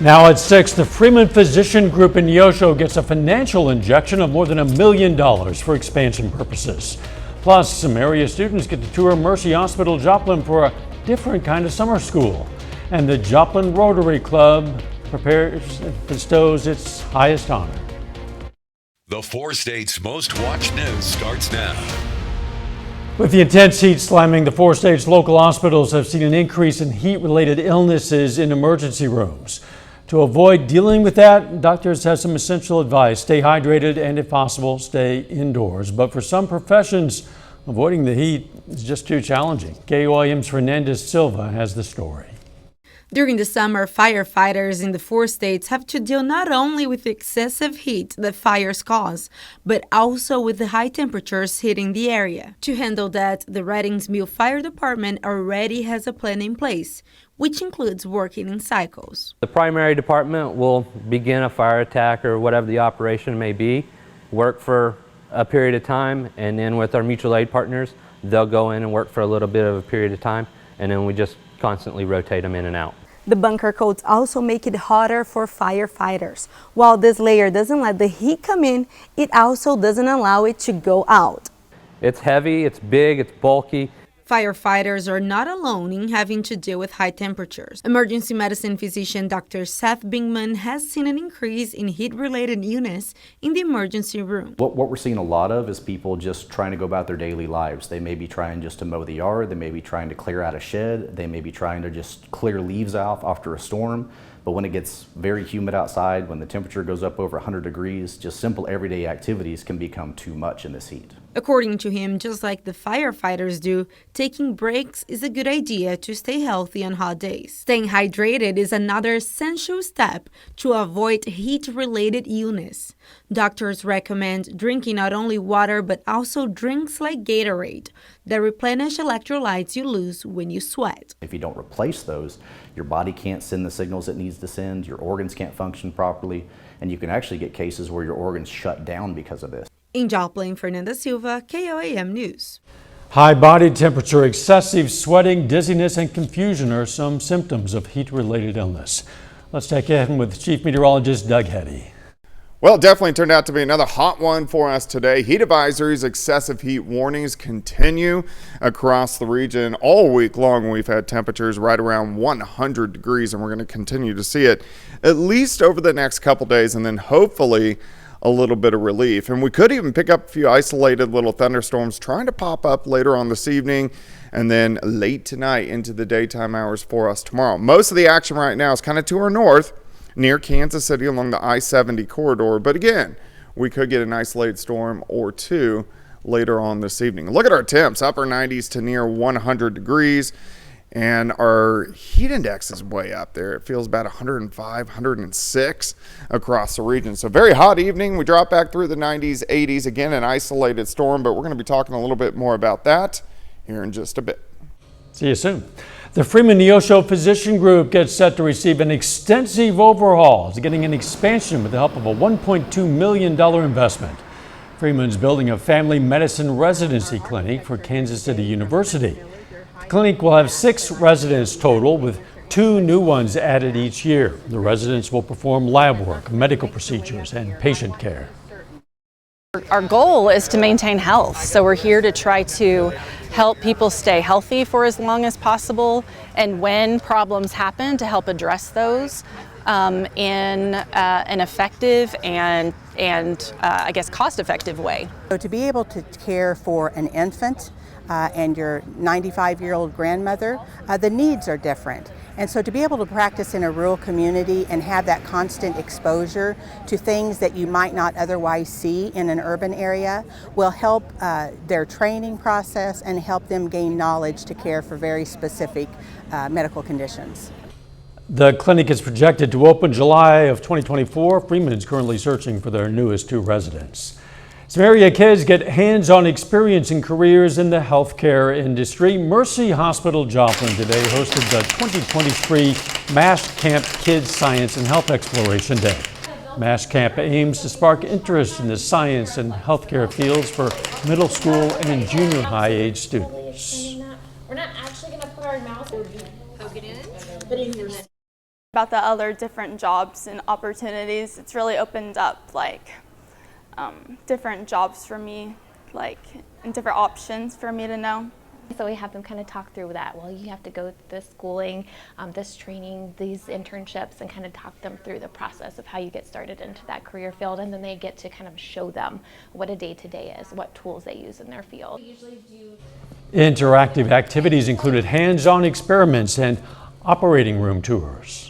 Now at 6, the Freeman Physician Group in Neosho gets a financial injection of more than $1 million for expansion purposes. Plus, some area students get to tour Mercy Hospital Joplin for a different kind of summer school. And the Joplin Rotary Club bestows its highest honor. The 4 states' most watched news starts now. With the intense heat slamming the 4 states, local hospitals have seen an increase in heat-related illnesses in emergency rooms. To avoid dealing with that, doctors have some essential advice. Stay hydrated and, if possible, stay indoors. But for some professions, avoiding the heat is just too challenging. KOAM's Fernandez Silva has the story. During the summer, firefighters in the 4 states have to deal not only with the excessive heat that fires cause, but also with the high temperatures hitting the area. To handle that, the Reddings Mill Fire Department already has a plan in place, which includes working in cycles. The primary department will begin a fire attack or whatever the operation may be, work for a period of time, and then with our mutual aid partners, they'll go in and work for a little bit of a period of time, and then we just constantly rotate them in and out. The bunker coats also make it hotter for firefighters. While this layer doesn't let the heat come in, it also doesn't allow it to go out. It's heavy, it's big, it's bulky. Firefighters are not alone in having to deal with high temperatures. Emergency medicine physician Dr. Seth Bingman has seen an increase in heat-related illness in the emergency room. What we're seeing a lot of is people just trying to go about their daily lives. They may be trying just to mow the yard, they may be trying to clear out a shed, they may be trying to just clear leaves off after a storm. But when it gets very humid outside, when the temperature goes up over 100 degrees, just simple everyday activities can become too much in this heat. According to him, just like the firefighters do, taking breaks is a good idea to stay healthy on hot days. Staying hydrated is another essential step to avoid heat-related illness. Doctors recommend drinking not only water but also drinks like Gatorade that replenish electrolytes you lose when you sweat. If you don't replace those, your body can't send the signals it needs to send, your organs can't function properly, and you can actually get cases where your organs shut down because of this. In Joplin, Fernandez Silva, KOAM News. High body temperature, excessive sweating, dizziness, and confusion are some symptoms of heat-related illness. Let's check in with Chief Meteorologist Doug Heddy. Well, it definitely turned out to be another hot one for us today. Heat advisories, excessive heat warnings continue across the region. All week long, we've had temperatures right around 100 degrees, and we're going to continue to see it at least over the next couple days, and then hopefully a little bit of relief. And we could even pick up a few isolated little thunderstorms trying to pop up later on this evening and then late tonight into the daytime hours for us tomorrow. Most of the action right now is kind of to our north, near Kansas City along the I-70 corridor. But again, we could get an isolated storm or two later on this evening. Look at our temps, upper 90s to near 100 degrees. And our heat index is way up there. It feels about 105, 106 across the region. So very hot evening. We drop back through the 90s, 80s. Again, an isolated storm, but we're going to be talking a little bit more about that here in just a bit. See you soon. The Freeman Neosho Physician Group gets set to receive an extensive overhaul. It's getting an expansion with the help of a $1.2 million investment. Freeman's building a family medicine residency clinic for Kansas City University. The clinic will have 6 residents total, with 2 new ones added each year. The residents will perform lab work, medical procedures, and patient care. Our goal is to maintain health, so we're here to try to help people stay healthy for as long as possible, and when problems happen, to help address those in an effective and I guess cost-effective way. So to be able to care for an infant and your 95-year-old grandmother, the needs are different. And so to be able to practice in a rural community and have that constant exposure to things that you might not otherwise see in an urban area will help their training process and help them gain knowledge to care for very specific medical conditions. The clinic is projected to open July of 2024. Freeman is currently searching for their newest 2 residents. Some area kids get hands-on experience in careers in the healthcare industry. Mercy Hospital Joplin today hosted the 2023 MASH Camp Kids Science and Health Exploration Day. MASH Camp aims to spark interest in the science and healthcare fields for middle school and junior high age students. We're not actually going to put our mouth, poke it in, but in your About the other different jobs and opportunities, it's really opened up different jobs for me, and different options for me to know. So we have them kind of talk through that. Well, you have to go through this schooling, this training, these internships, and kind of talk them through the process of how you get started into that career field. And then they get to kind of show them what a day-to-day is, what tools they use in their field. Interactive activities included hands-on experiments and operating room tours.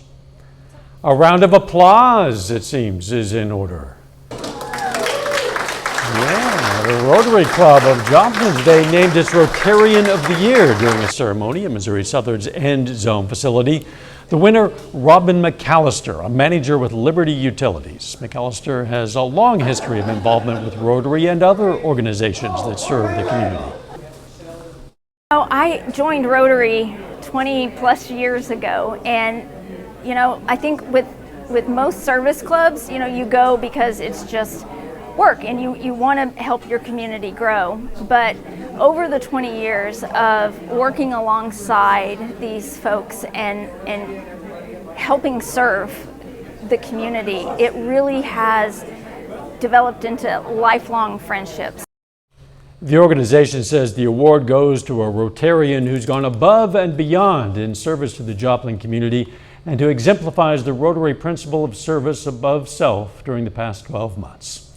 A round of applause, it seems, is in order. Yeah, the Rotary Club of Joplin's Day named its Rotarian of the Year during a ceremony at Missouri Southern's End Zone facility. The winner, Robin McAllister, a manager with Liberty Utilities. McAllister has a long history of involvement with Rotary and other organizations that serve the community. I joined Rotary 20 plus years ago, and I think with most service clubs, you go because it's just work and you want to help your community grow. But over the 20 years of working alongside these folks and helping serve the community, it really has developed into lifelong friendships. The organization says the award goes to a Rotarian who's gone above and beyond in service to the Joplin community and who exemplifies the Rotary principle of service above self during the past 12 months.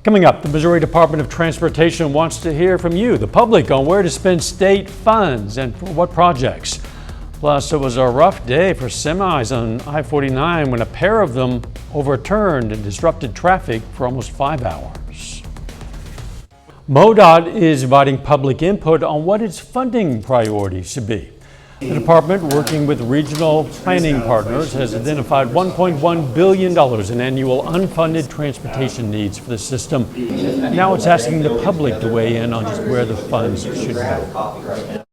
Coming up, the Missouri Department of Transportation wants to hear from you, the public, on where to spend state funds and for what projects. Plus, it was a rough day for semis on I-49 when a pair of them overturned and disrupted traffic for almost 5 hours. MoDOT is inviting public input on what its funding priorities should be. The department, working with regional planning partners, has identified $1.1 billion in annual unfunded transportation needs for the system. Now it's asking the public to weigh in on just where the funds should go.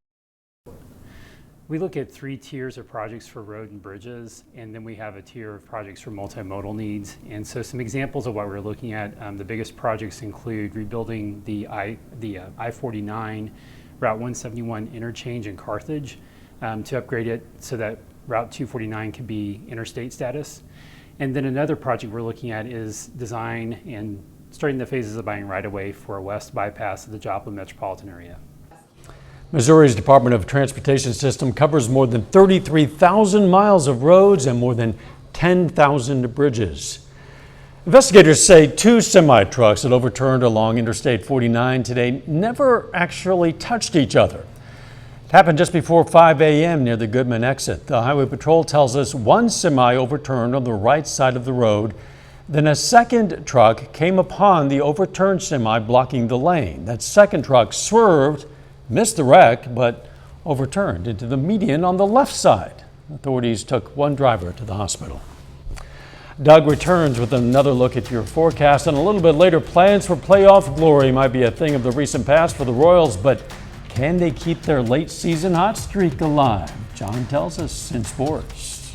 We look at 3 tiers of projects for road and bridges, and then we have a tier of projects for multimodal needs. And so some examples of what we're looking at, the biggest projects include rebuilding the I-49 Route 171 interchange in Carthage, to upgrade it so that Route 249 can be interstate status. And then another project we're looking at is design and starting the phases of buying right-of-way for a west bypass of the Joplin metropolitan area. Missouri's Department of Transportation system covers more than 33,000 miles of roads and more than 10,000 bridges. Investigators say 2 semi-trucks that overturned along Interstate 49 today never actually touched each other. It happened just before 5 a.m. near the Goodman exit. The Highway Patrol tells us one semi overturned on the right side of the road. Then a second truck came upon the overturned semi, blocking the lane. That second truck swerved, missed the wreck, but overturned into the median on the left side. Authorities took one driver to the hospital. Doug returns with another look at your forecast, and a little bit later, plans for playoff glory might be a thing of the recent past for the Royals, but can they keep their late season hot streak alive? John tells us in sports.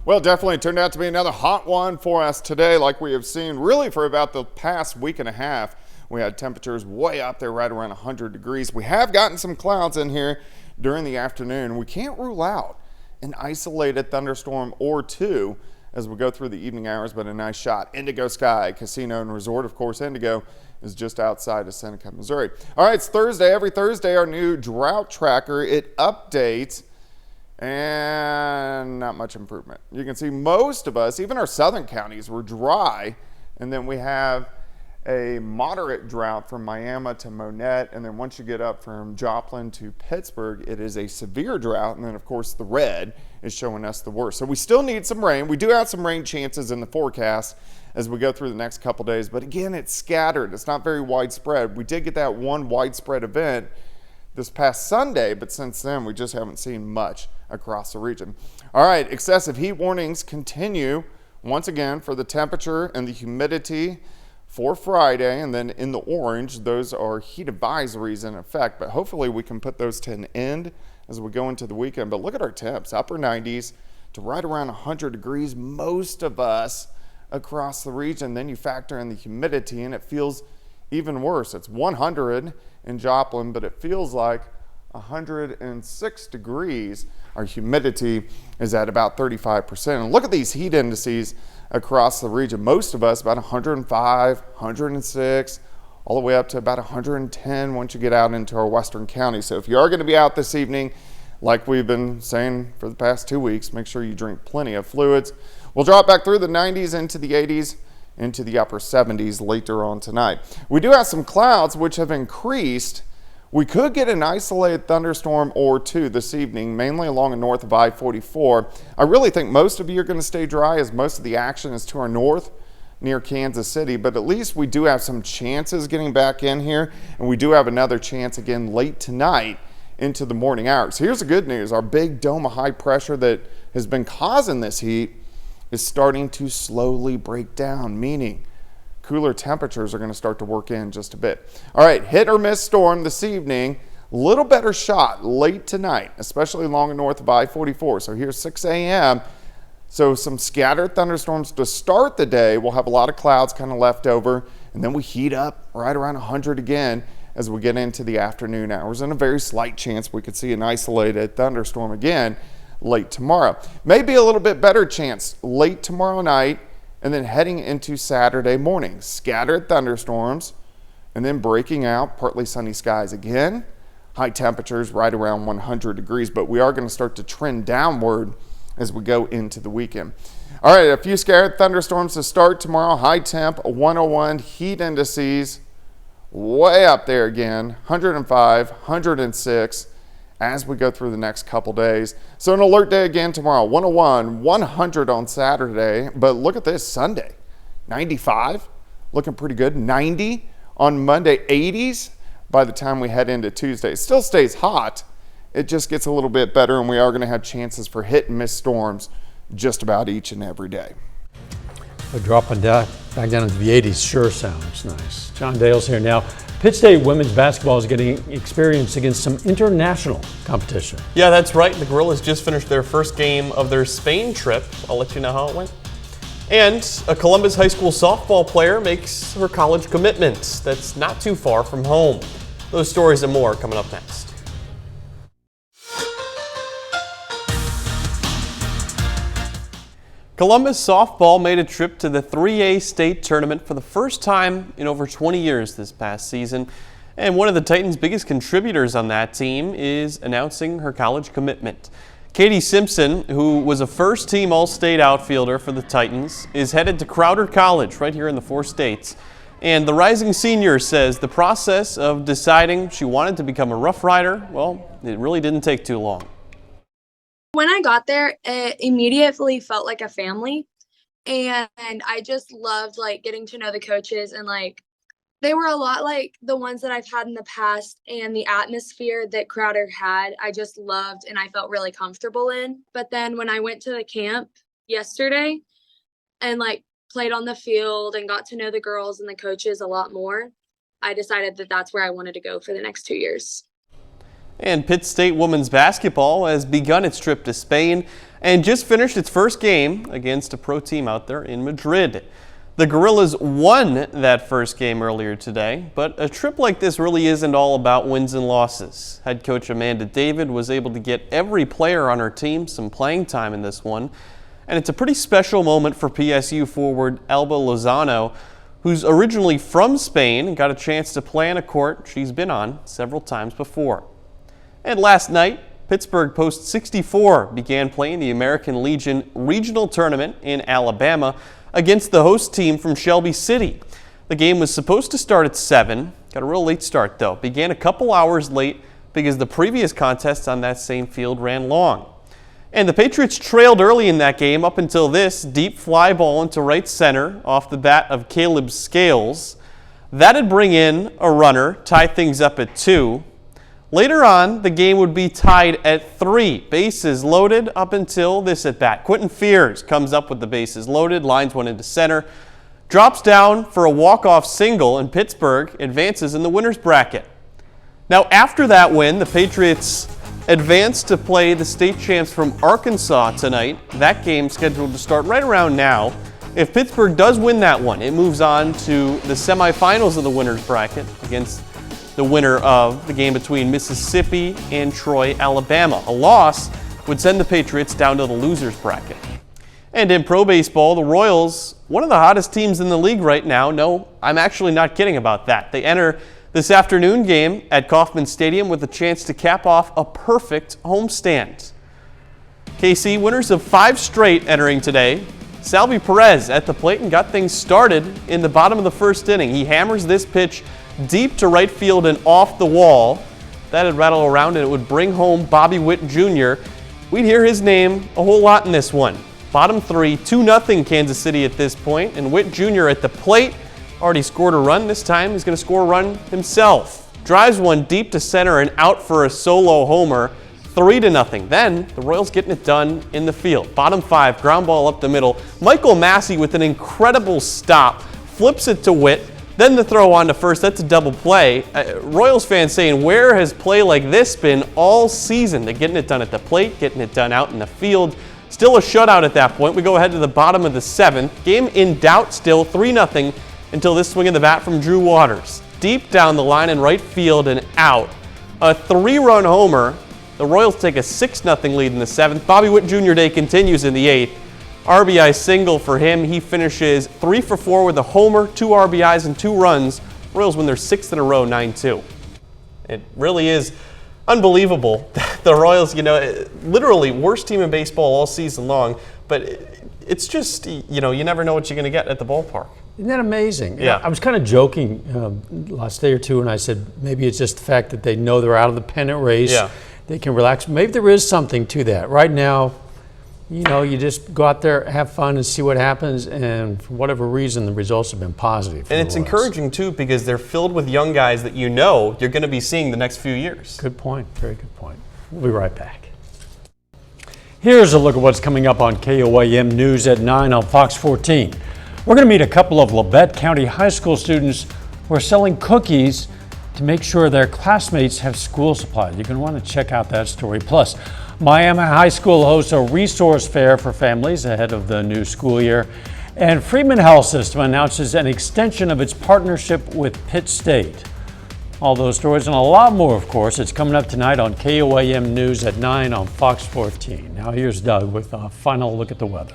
Well, definitely turned out to be another hot one for us today, like we have seen really for about the past week and a half. We had temperatures way up there, right around 100 degrees. We have gotten some clouds in here during the afternoon. We can't rule out an isolated thunderstorm or two as we go through the evening hours, but a nice shot. Indigo Sky Casino and Resort, of course, Indigo is just outside of Seneca, Missouri. All right, it's Thursday. Every Thursday, our new drought tracker, it updates, and not much improvement. You can see most of us, even our southern counties, were dry, and then we have a moderate drought from Miami to Monette, and then once you get up from Joplin to Pittsburgh, it is a severe drought, and then of course the red is showing us the worst. So we still need some rain. We do have some rain chances in the forecast as we go through the next couple days, but again, it's scattered. It's not very widespread. We did get that one widespread event this past Sunday, but since then we just haven't seen much across the region. All right, excessive heat warnings continue once again for the temperature and the humidity for Friday, and then in the orange, those are heat advisories in effect, but hopefully we can put those to an end as we go into the weekend. But look at our temps, upper 90s to right around 100 degrees, most of us across the region. Then you factor in the humidity and it feels even worse. It's 100 in Joplin, but it feels like 106 degrees. Our humidity is at about 35%. And look at these heat indices across the region. Most of us about 105, 106, all the way up to about 110 once you get out into our western counties. So if you are going to be out this evening, like we've been saying for the past 2 weeks, make sure you drink plenty of fluids. We'll drop back through the 90s into the 80s, into the upper 70s later on tonight. We do have some clouds which have increased. We could get an isolated thunderstorm or two this evening, mainly along and north of I-44. I really think most of you are going to stay dry as most of the action is to our north near Kansas City, but at least we do have some chances getting back in here, and we do have another chance again late tonight into the morning hours. Here's the good news. Our big dome of high pressure that has been causing this heat is starting to slowly break down, meaning cooler temperatures are going to start to work in just a bit. All right, hit or miss storm this evening. Little better shot late tonight, especially along and north of I-44. So here's 6 a.m. So some scattered thunderstorms to start the day. We'll have a lot of clouds kind of left over, and then we heat up right around 100 again as we get into the afternoon hours, and a very slight chance we could see an isolated thunderstorm again late tomorrow. Maybe a little bit better chance late tomorrow night, and then heading into Saturday morning. Scattered thunderstorms, and then breaking out, partly sunny skies again. High temperatures right around 100 degrees, but we are going to start to trend downward as we go into the weekend. All right, a few scattered thunderstorms to start tomorrow. High temp, 101. Heat indices way up there again, 105, 106. As we go through the next couple days. So an alert day again tomorrow, 101, 100 on Saturday. But look at this, Sunday, 95, looking pretty good. 90 on Monday, 80s by the time we head into Tuesday. It still stays hot. It just gets a little bit better, and we are going to have chances for hit and miss storms just about each and every day. But dropping back down into the 80s sure sounds nice. John Dale's here now. Pitt State women's basketball is getting experience against some international competition. Yeah, that's right. The Gorillas just finished their first game of their Spain trip. I'll let you know how it went. And a Columbus High School softball player makes her college commitment. That's not too far from home. Those stories and more coming up next. Columbus softball made a trip to the 3A state tournament for the first time in over 20 years this past season. And one of the Titans' biggest contributors on that team is announcing her college commitment. Katie Simpson, who was a first-team All-State outfielder for the Titans, is headed to Crowder College right here in the 4 states. And the rising senior says the process of deciding she wanted to become a Rough Rider, well, it really didn't take too long. When I got there, it immediately felt like a family, and I just loved getting to know the coaches, and they were a lot like the ones that I've had in the past, and the atmosphere that Crowder had, I just loved and I felt really comfortable in. But then when I went to the camp yesterday and played on the field and got to know the girls and the coaches a lot more, I decided that that's where I wanted to go for the next 2 years. And Pitt State women's basketball has begun its trip to Spain and just finished its first game against a pro team out there in Madrid. The Gorillas won that first game earlier today, but a trip like this really isn't all about wins and losses. Head coach Amanda David was able to get every player on her team some playing time in this one, and it's a pretty special moment for PSU forward Alba Lozano, who's originally from Spain and got a chance to play on a court she's been on several times before. And last night, Pittsburgh Post 64 began playing the American Legion Regional Tournament in Alabama against the host team from Shelby City. The game was supposed to start at 7, got a real late start though. Began a couple hours late because the previous contests on that same field ran long. And the Patriots trailed early in that game up until this deep fly ball into right center off the bat of Caleb Scales. That'd bring in a runner, tie things up at 2. Later on, the game would be tied at 3, bases loaded up until this at bat. Quentin Fears comes up with the bases loaded, lines one into center, drops down for a walk-off single, and Pittsburgh advances in the winner's bracket. Now, after that win, the Patriots advanced to play the state champs from Arkansas tonight. That game scheduled to start right around now. If Pittsburgh does win that one, it moves on to the semifinals of the winner's bracket against the winner of the game between Mississippi and Troy, Alabama. A loss would send the Patriots down to the losers bracket. And in pro baseball, the Royals, one of the hottest teams in the league right now. No, I'm actually not kidding about that. They enter this afternoon game at Kauffman Stadium with a chance to cap off a perfect homestand. KC, winners of 5 straight entering today. Salvi Perez at the plate and got things started in the bottom of the first inning. He hammers this pitch deep to right field and off the wall. That'd rattle around and it would bring home Bobby Witt Jr. We'd hear his name a whole lot in this one. Bottom 3, 2-0 Kansas City at this point, and Witt Jr. at the plate already scored a run. This time he's going to score a run himself. Drives one deep to center and out for a solo homer. 3-0. Then the Royals getting it done in the field. Bottom 5, ground ball up the middle. Michael Massey with an incredible stop, flips it to Witt, then the throw on to first. That's a double play. Royals fans saying, where has play like this been all season? They're getting it done at the plate, getting it done out in the field. Still a shutout at that point. We go ahead to the bottom of the 7th. Game in doubt still, 3-0 until this swing of the bat from Drew Waters. Deep down the line in right field and out. A 3-run homer. The Royals take a 6-0 lead in the 7th. Bobby Witt Jr. Day continues in the 8th. RBI single for him. He finishes 3 for 4 with a homer, 2 RBIs, and 2 runs. Royals win their 6th in a row, 9-2. It really is unbelievable. The Royals, literally worst team in baseball all season long, but it's just, you never know what you're going to get at the ballpark. Isn't that amazing? Yeah. I was kind of joking last day or two, and I said maybe it's just the fact that they know they're out of the pennant race. Yeah. They can relax. Maybe there is something to that. Right now, you just go out there, have fun, and see what happens, and for whatever reason, the results have been positive. And it's encouraging, too, because they're filled with young guys that you're going to be seeing the next few years. Good point. Very good point. We'll be right back. Here's a look at what's coming up on KOAM News at 9 on Fox 14. We're going to meet a couple of Labette County High School students who are selling cookies to make sure their classmates have school supplies. You're going to want to check out that story. Plus, Miami High School hosts a resource fair for families ahead of the new school year. And Freeman Health System announces an extension of its partnership with Pitt State. All those stories and a lot more, of course, it's coming up tonight on KOAM News at 9 on Fox 14. Now here's Doug with a final look at the weather.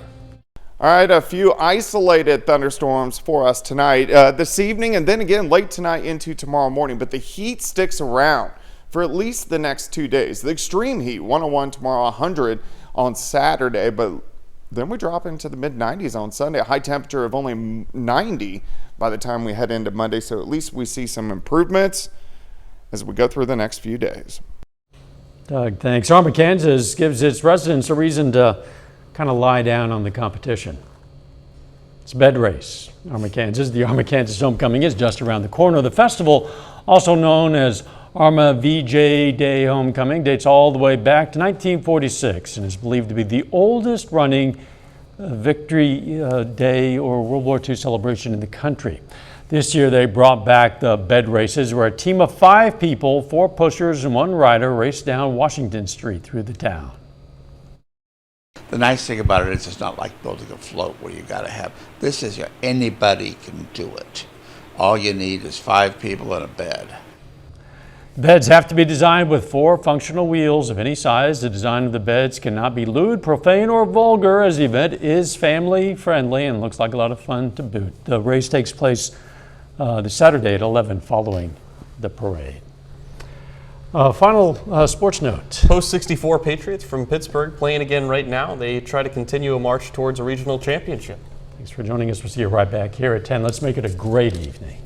All right, a few isolated thunderstorms for us tonight, this evening, and then again late tonight into tomorrow morning. But the heat sticks around for at least the next 2 days. The extreme heat, 101 tomorrow, 100 on Saturday, but then we drop into the mid-90s on Sunday. A high temperature of only 90 by the time we head into Monday, so at least we see some improvements as we go through the next few days. Doug, thanks. Arma, Kansas gives its residents a reason to kind of lie down on the competition. It's a bed race. Arma, Kansas. The Arma, Kansas homecoming is just around the corner. The festival, also known as Arma VJ Day Homecoming, dates all the way back to 1946 and is believed to be the oldest running Victory Day or World War II celebration in the country. This year they brought back the bed races where a team of 5 people, 4 pushers and 1 rider raced down Washington Street through the town. The nice thing about it is it's not like building a float where you got to have, this is anybody can do it. All you need is 5 people and a bed. Beds have to be designed with 4 functional wheels of any size. The design of the beds cannot be lewd, profane, or vulgar, as the event is family friendly and looks like a lot of fun to boot. The race takes place this Saturday at 11 following the parade. Final sports note. Post 64 Patriots from Pittsburgh playing again right now. They try to continue a march towards a regional championship. Thanks for joining us. We'll see you right back here at 10. Let's make it a great evening.